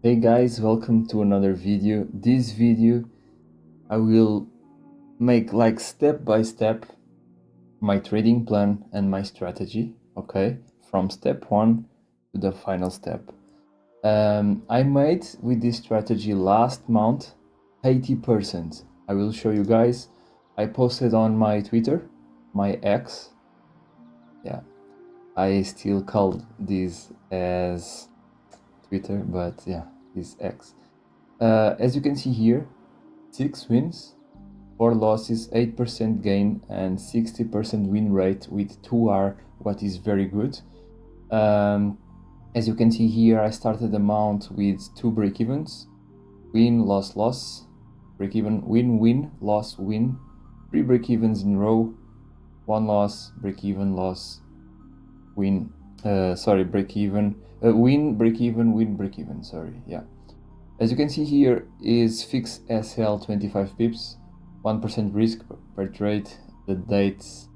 Hey guys, welcome to another video. This video I will make like step by step my trading plan and my strategy, okay? From step 1 to the final step. I made with this strategy last month 80%. I will show you guys. I posted on my Twitter, my X. Yeah, I still call this as Twitter, but yeah, this X. As you can see here, 6 wins, 4 losses, 8% gain, and 60% win rate with 2R, what is very good. As you can see here, I started the mount with 2 break-evens, win, loss, loss, break-even, win, win, loss, win, 3 break-evens in a row, 1 loss, break-even, loss, win, break-even, win, break-even, win, break-even, sorry, yeah. As you can see here is fixed SL 25 pips, 1% risk per trade, the dates,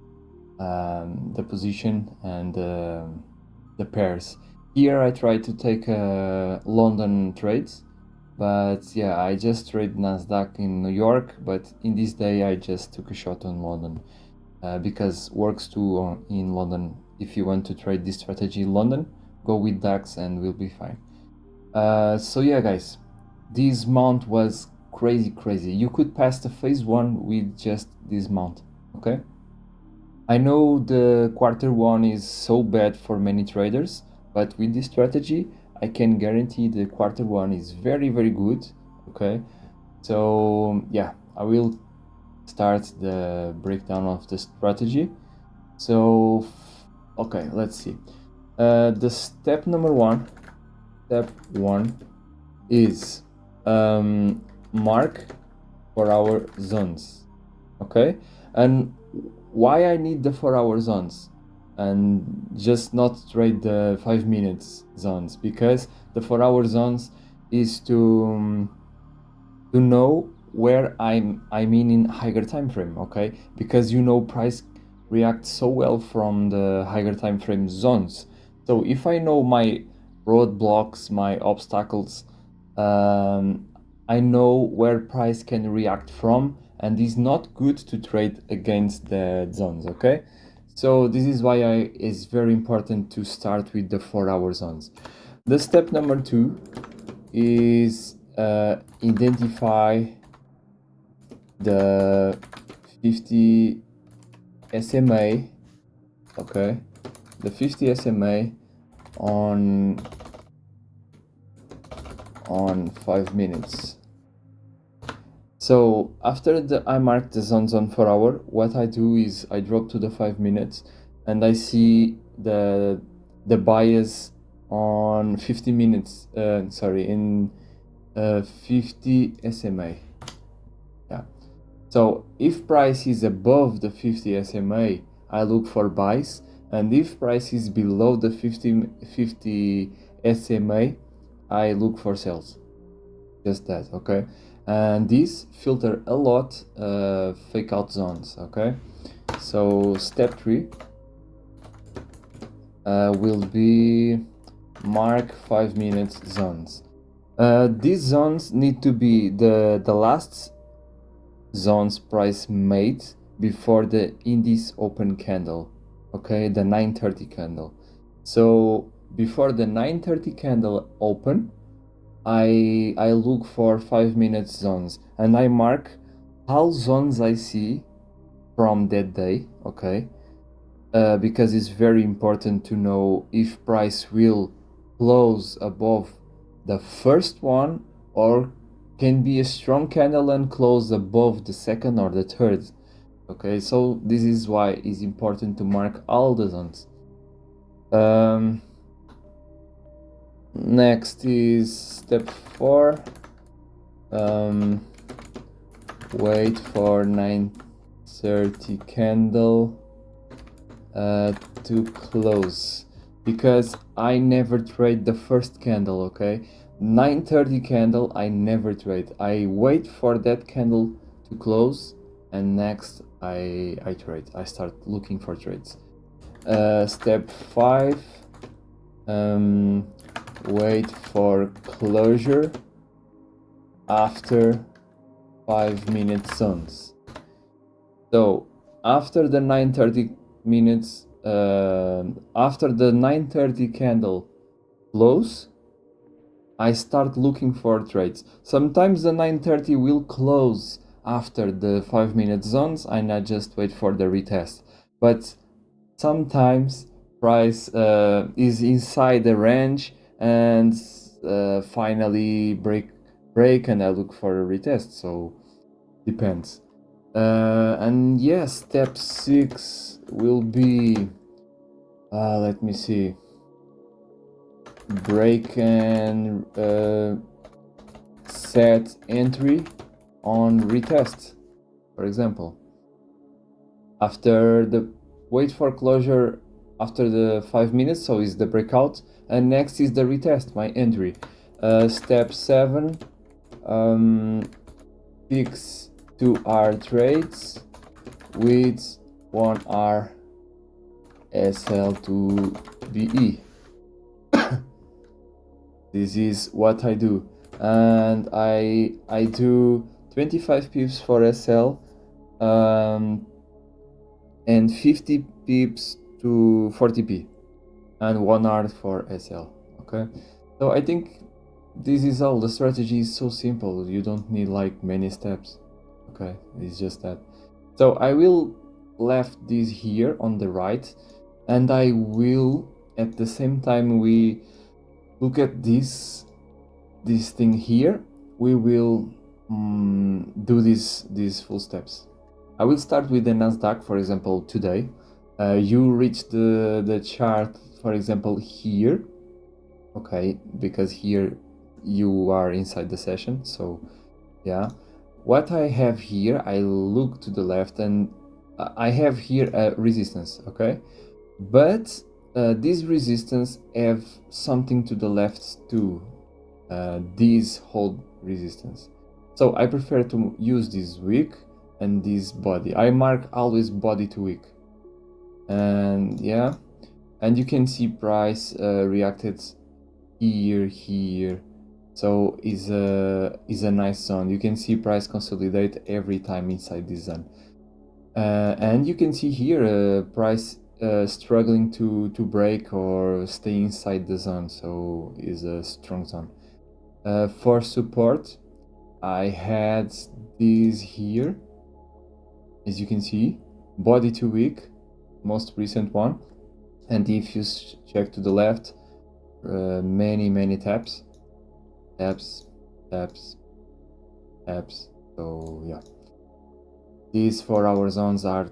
the position, and the pairs. Here I try to take London trades, but yeah, I just trade Nasdaq in New York, but in this day I just took a shot on London because works too in London. If you want to trade this strategy in London, go with DAX and we'll be fine. So yeah guys, this mount was crazy. You could pass the phase 1 with just this mount, okay? I know the quarter 1 is so bad for many traders, but with this strategy I can guarantee the quarter 1 is very good, okay? So yeah, I will start the breakdown of the strategy. So okay, let's see. The step one is mark for our zones, okay? And why I need the 4-hour zones and just not trade the 5 minutes zones? Because the 4-hour zones is to know where I'm in higher time frame, okay? Because you know price reacts so well from the higher time frame zones. So if I know my roadblocks, my obstacles, I know where price can react from, and it's not good to trade against the zones, okay? So this is why it's very important to start with the 4-hour zones. The step number 2 is identify the 50 SMA, okay? The 50 SMA on 5 minutes. So after I mark the zones on 4 hour, what I do is I drop to the 5 minutes and I see the bias on 50 minutes, in 50 SMA. Yeah. So if price is above the 50 SMA, I look for buys, and if price is below the 50 SMA, I look for sells. Just that, okay? And these filter a lot fake out zones, okay? So step 3 will be mark 5 minutes zones. These zones need to be the last zones price made before the indices open candle, okay? The 9:30 candle. So before the 9:30 candle open, I look for 5 minutes zones and I mark all zones I see from that day, okay? Because it's very important to know if price will close above the first one or can be a strong candle and close above the second or the third, okay? So this is why it's important to mark all the zones. Next is step 4. Wait for 9:30 candle to close, because I never trade the first candle, okay? 9:30 candle I never trade. I wait for that candle to close and next I trade. I start looking for trades. Step 5, wait for closure after 5-minute zones. So after the 9:30 minutes, after the 9:30 candle close, I start looking for trades. Sometimes the 9:30 will close after the 5-minute zones and I just wait for the retest. But sometimes price is inside the range and finally break and I look for a retest. So depends. And yes, step 6 will be let me see, break and set entry on retest, for example. After the wait for closure after the 5 minutes, so is the breakout, and next is the retest, my entry. Step 7, fix 2R trades with 1R SL to BE. This is what I do, and I do 25 pips for SL and 50 pips to 40p and 1 hour for SL. Okay, so I think this is all. The strategy is so simple, you don't need like many steps. Okay, it's just that. So I will left this here on the right, and I will at the same time we look at this thing here, we will do these full steps. I will start with the Nasdaq, for example, today. You reach the chart, for example, here, okay, because here you are inside the session. So yeah, what I have here, I look to the left and I have here a resistance, okay, but this resistance have something to the left too, this hold resistance. So I prefer to use this wick and this body. I mark always body to wick, and yeah, and you can see price reacted here. So is a nice zone. You can see price consolidate every time inside this zone, and you can see here price struggling to break or stay inside the zone, so is a strong zone. For support, I had this here, as you can see, body to wick, most recent one, and if you check to the left, many taps. So yeah, these 4-hour zones are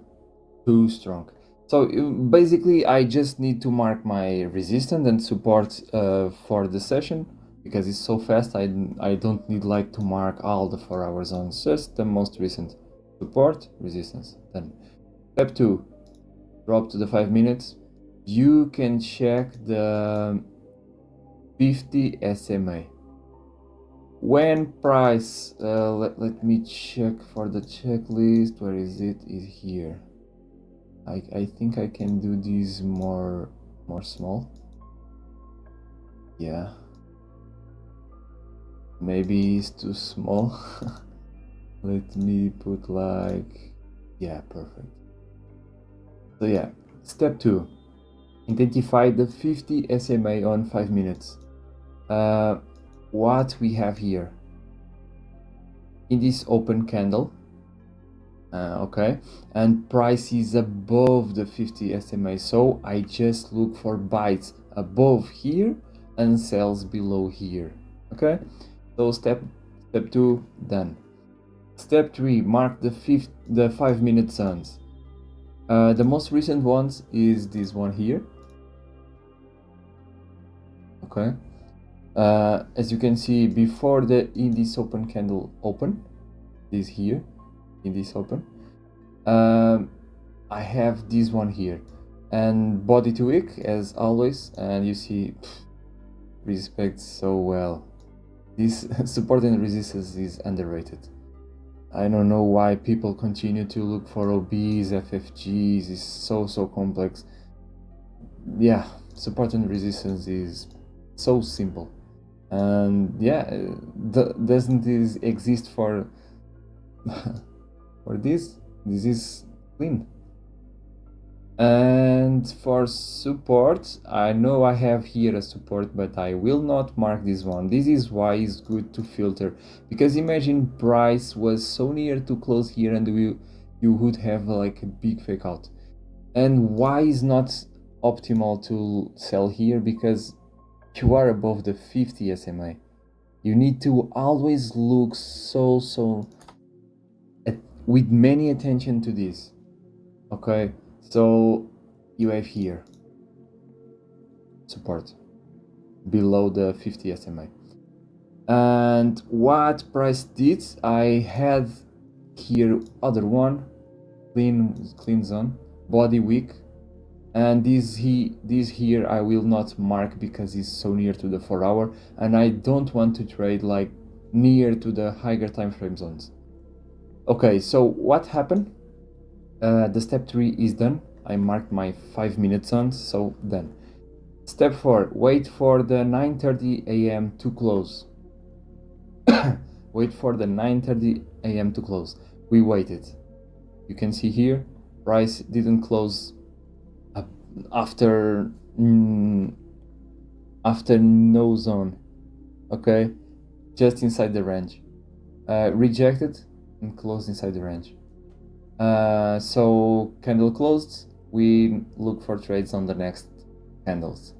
too strong. So basically I just need to mark my resistance and support for the session, because it's so fast. I don't need like to mark all the 4-hour zones, just the most recent support, resistance. Then step 2, drop to the 5 minutes. You can check the 50 SMA. When price, let me check for the checklist, where is it? Is here. I think I can do this more small. Yeah, maybe it's too small. Let me put like, yeah, perfect. So yeah, step 2, identify the 50 SMA on 5 minutes. What we have here in this open candle, okay, and price is above the 50 SMA, so I just look for buys above here and sells below here. Okay, so step 2 done. Step 3, mark the 5-minute zones. The most recent ones is this one here, okay. As you can see, before the in this open candle open, this here, in this open, I have this one here, and body to wick as always, and you see, respects so well. This support and resistance is underrated. I don't know why people continue to look for OBs, FFGs, it's so complex. Yeah, support and resistance is So simple. And yeah, doesn't this exist for for this is clean. And for support, I know I have here a support, but I will not mark this one. This is why it's good to filter, because imagine price was so near to close here and you would have like a big fake out. And why is not optimal to sell here? Because you are above the 50 SMA. You need to always look with many attention to this. Okay, so you have here support below the 50 SMA. And what price did, I had here other one, clean zone, body weak, and this here I will not mark because it's so near to the 4 hour, and I don't want to trade like near to the higher time frame zones. Okay, so what happened? The step 3 is done. I marked my 5-minute zones, so done. Step 4, wait for the 9:30 a.m. to close. Wait for the 9:30 a.m. to close. We waited. You can see here, price didn't close after no zone. Okay, just inside the range. Rejected and closed inside the range. So candle closed. We look for trades on the next candles.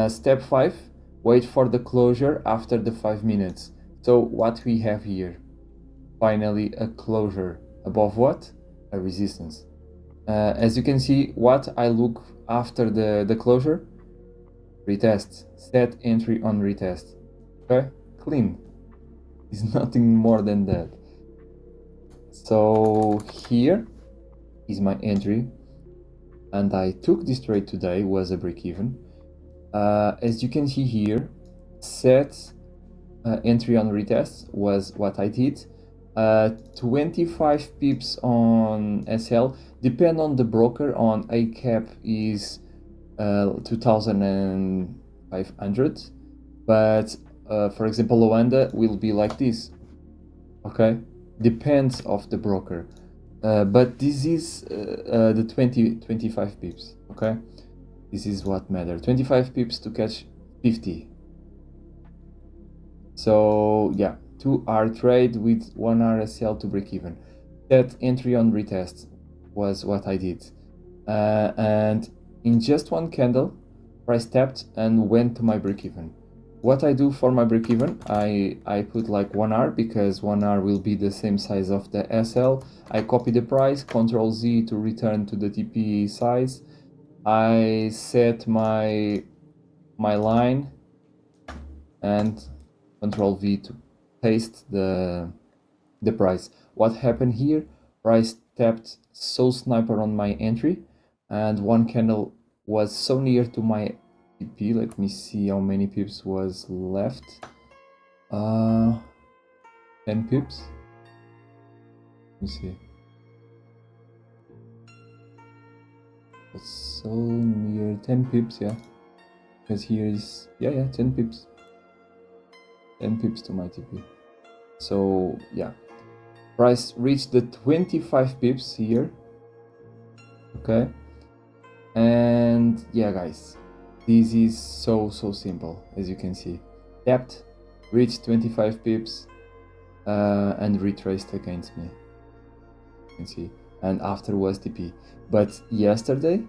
Step 5, wait for the closure after the 5 minutes. So what we have here, finally a closure above what? A resistance. As you can see, what I look after the closure, retest, set entry on retest. Okay, clean. It's nothing more than that. So here is my entry, and I took this trade today, was a break even. As you can see here, set entry on retest was what I did. 25 pips on SL, depend on the broker. On A cap is 2500, but for example Luanda will be like this. Okay, depends of the broker, but this is the 25 pips. Okay, this is what matters. 25 pips to catch 50. So yeah, 2-hour trade with 1 RSL to break even. That entry on retest was what I did, and in just one candle, price tapped and went to my break even. What I do for my break even, I put like 1 hour, because 1 hour will be the same size of the SL. I copy the price, Ctrl Z to return to the TP size. I set my line and Ctrl V to paste the price. What happened here? Price tapped so sniper on my entry, and one candle was so near to my TP. Let me see how many pips was left. 10 pips. Let me see. It's so near 10 pips, yeah. Because here is 10 pips. 10 pips to my TP. So yeah, price reached the 25 pips here. Okay, and yeah guys, this is so simple. As you can see, tapped, reached 25 pips, and retraced against me. You can see, and after was TP. But yesterday,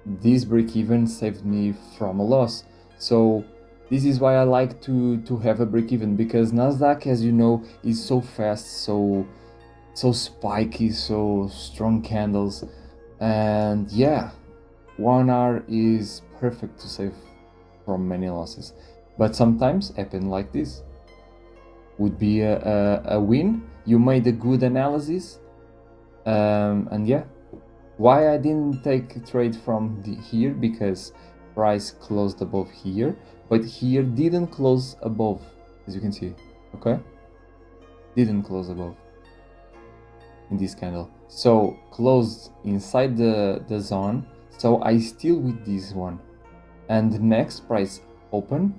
this break even saved me from a loss. So this is why I like to have a break even, because Nasdaq, as you know, is so fast, so spiky, so strong candles, and yeah, 1 hour is perfect to save from many losses. But sometimes happen like this. Would be a win. You made a good analysis, and yeah. Why I didn't take a trade from here? Because price closed above here, but here didn't close above, as you can see. Okay, didn't close above in this candle, so closed inside the zone. So I still with this one, and the next price open,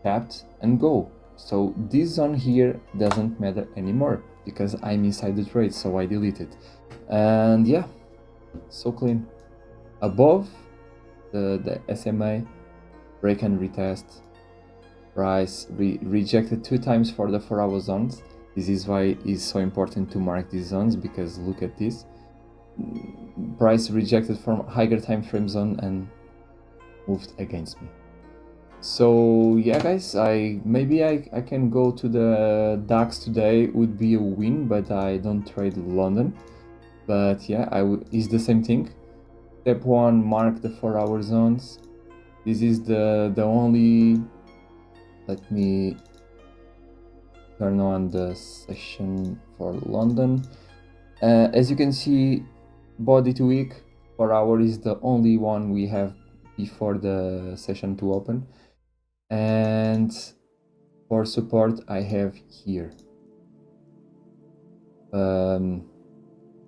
tapped, and go. So this zone here doesn't matter anymore because I'm inside the trade, so I delete it. And yeah, so clean. Above the SMA, break and retest, price rejected 2 times for the 4-hour zones. This is why it's so important to mark these zones, because look at this. Price rejected from higher time frame zone and moved against me. So yeah guys, maybe I can go to the DAX today. Would be a win, but I don't trade London. But yeah, it's the same thing. Step 1, mark the 4-hour zones. This is the only, let me turn on the session for London. As you can see, body to wick, 4 hour is the only one we have before the session to open. And for support I have here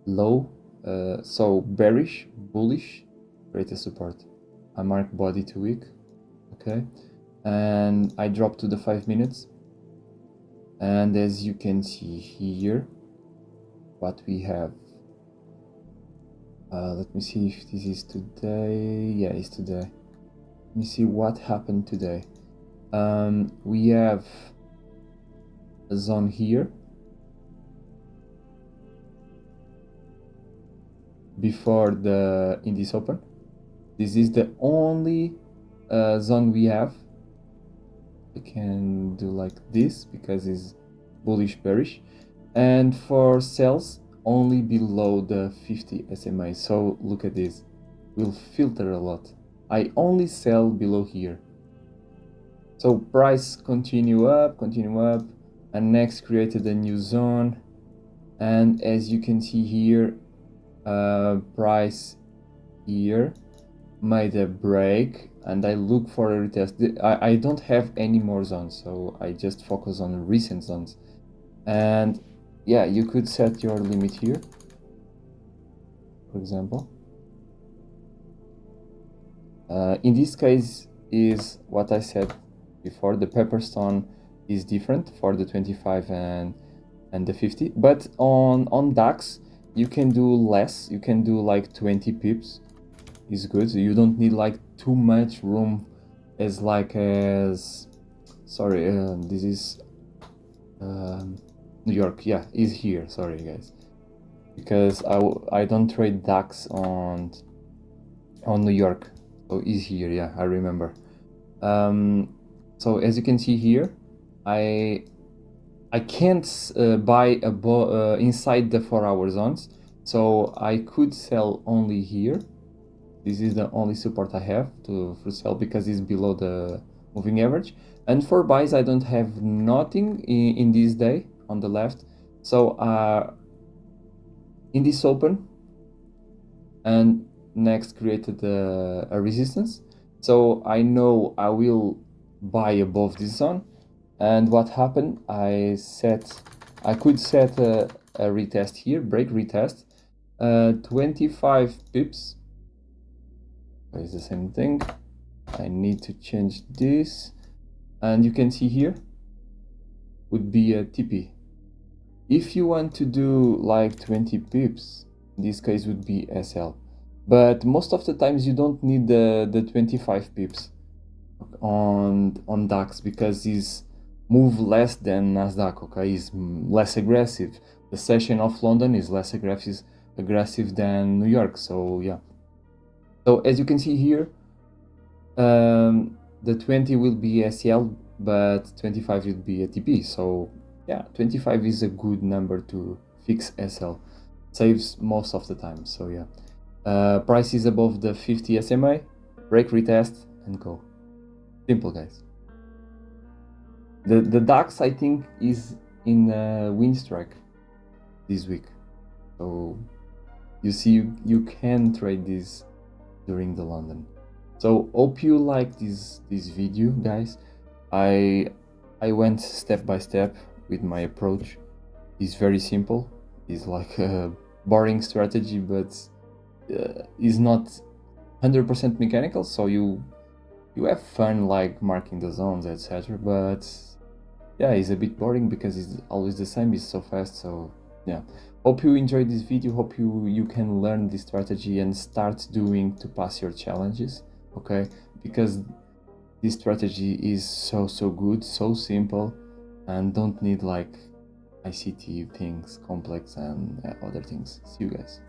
low, so bearish, bullish, create a support. I mark body to wick, okay, and I drop to the 5 minutes. And as you can see here, what we have, let me see if this is today. Yeah, it's today. Let me see what happened today. We have a zone here before the indices open. This is the only zone we have. I can do like this because it's bullish bearish, and for sells only below the 50 SMA. So look at this, we'll filter a lot. I only sell below here. So price continue up, and next created a new zone. And as you can see here, price here made a break, and I look for a retest. I don't have any more zones, so I just focus on recent zones. And yeah, you could set your limit here, for example. In this case is what I said before, the pepperstone is different for the 25 and the 50, but on DAX you can do less. You can do like 20 pips is good. You don't need like too much room as sorry, this is New York. Yeah, is here, sorry guys, because I don't trade DAX on New York, so is here. Yeah, I remember. So as you can see here, I can't buy inside the 4-hour zones, so I could sell only here. This is the only support I have for sell because it's below the moving average. And for buys, I don't have nothing in this day on the left. So in this open, and next created a resistance. So I know I will buy above this zone. And what happened, I could set a retest here, break retest, 25 pips. It's the same thing. I need to change this, and you can see here would be a TP. If you want to do like 20 pips, in this case would be SL, but most of the times you don't need the 25 pips on DAX because it's move less than Nasdaq. Okay, is less aggressive. The session of London is less aggressive than New York. So yeah. So as you can see here, the 20 will be SL, but 25 will be a TP. So yeah, 25 is a good number to fix SL. Saves most of the time. So yeah, price is above the 50 SMA, break retest and go. Simple, guys. The DAX I think is in win strike this week. So you see, you can trade this during the London. So hope you like this video, guys. I went step by step with my approach. It's very simple. It's like a boring strategy, but is not 100% mechanical. So you you have fun like marking the zones, etc. But yeah, it's a bit boring because it's always the same, it's so fast. So yeah, hope you enjoyed this video, hope you can learn this strategy and start doing to pass your challenges, okay? Because this strategy is so good, so simple, and don't need like ICT things, complex and other things. See you guys.